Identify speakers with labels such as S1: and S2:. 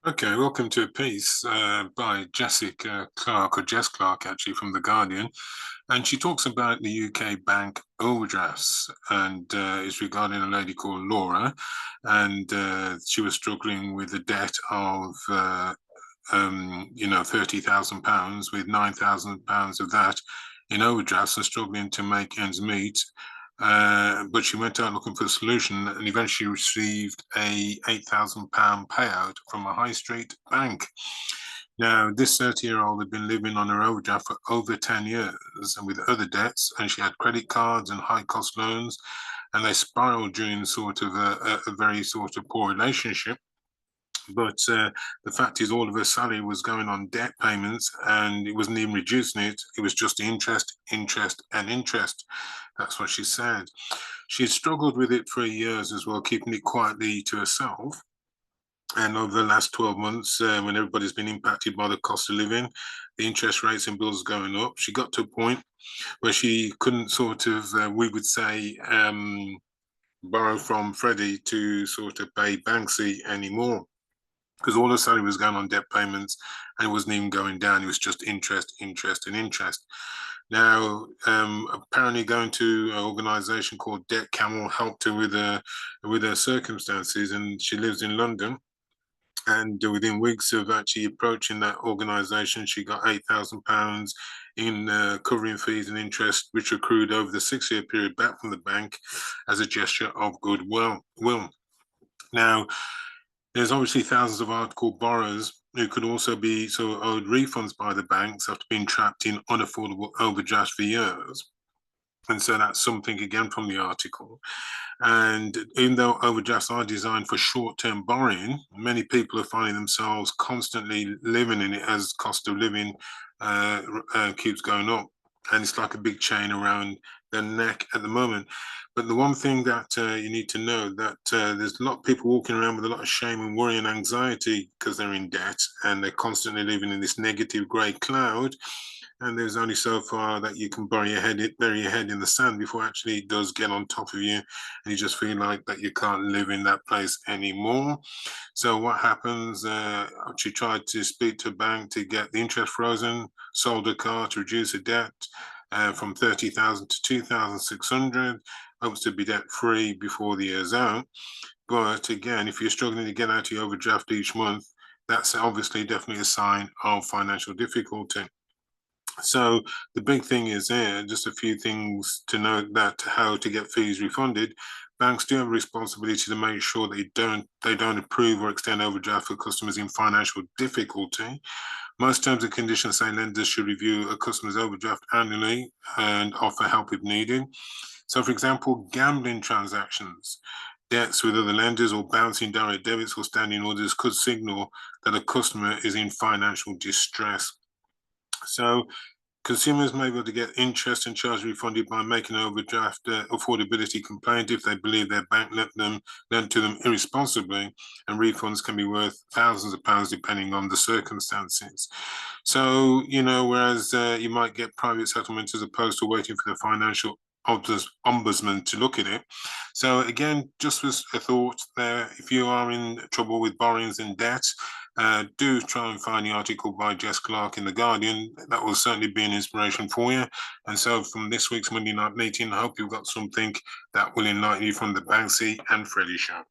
S1: Okay, welcome to a piece by Jessica Clark, or Jess Clark, actually, from The Guardian. And she talks about the UK bank overdrafts, and it's regarding a lady called Laura. And she was struggling with a debt of, £30,000, with £9,000 of that in overdrafts, and struggling to make ends meet. But she went out looking for a solution and eventually received a £8,000 payout from a high street bank. Now, this 30-year-old had been living on her overdraft for over 10 years and with other debts, and she had credit cards and high cost loans, and they spiraled during sort of a very sort of poor relationship. But the fact is, all of her salary was going on debt payments, and it wasn't even reducing it. It was just interest, interest, and interest. That's what she said. She had struggled with it for years as well, keeping it quietly to herself. And over the last 12 months, when everybody's been impacted by the cost of living, the interest rates and bills going up, she got to a point where she couldn't sort of, we would say, borrow from Freddy to sort of pay Banksy anymore, because all the salary was going on debt payments and it wasn't even going down. It was just interest, interest, and interest. Now, apparently, going to an organisation called Debt Camel helped her with her circumstances, and she lives in London. And within weeks of actually approaching that organisation, she got £8,000 in covering fees and interest, which accrued over the 6-year period back from the bank as a gesture of goodwill. Now, there's obviously thousands of article borrowers who could also be owed refunds by the banks after being trapped in unaffordable overdrafts for years. And so that's something again from the article. And even though overdrafts are designed for short-term borrowing, many people are finding themselves constantly living in it as cost of living keeps going up. And it's like a big chain around their neck at the moment. But the one thing that you need to know that there's a lot of people walking around with a lot of shame and worry and anxiety because they're in debt, and they're constantly living in this negative grey cloud. And there's only so far that you can bury your head in the sand before actually it does get on top of you, and you just feel like that you can't live in that place anymore. So what happens? She tried to speak to a bank to get the interest frozen, sold a car to reduce the debt from 30,000 to 2,600, hopes to be debt free before the year's out. But again, if you're struggling to get out of your overdraft each month, that's obviously definitely a sign of financial difficulty. So the big thing is here, just a few things to note, that how to get fees refunded. Banks do have a responsibility to make sure they don't approve or extend overdraft for customers in financial difficulty. Most terms and conditions say lenders should review a customer's overdraft annually and offer help if needed. So, for example, gambling transactions, debts with other lenders, or bouncing direct debits or standing orders could signal that a customer is in financial distress. So consumers may be able to get interest and charge refunded by making an overdraft affordability complaint if they believe their bank lent to them irresponsibly, and refunds can be worth thousands of pounds depending on the circumstances. So, whereas you might get private settlements as opposed to waiting for the financial ombudsman to look at it. So again, just as a thought there, if you are in trouble with borrowings and debt, do try and find the article by Jess Clark in The Guardian. That will certainly be an inspiration for you. And so from this week's Monday night meeting, I hope you've got something that will enlighten you from the Banksy and Freddy show.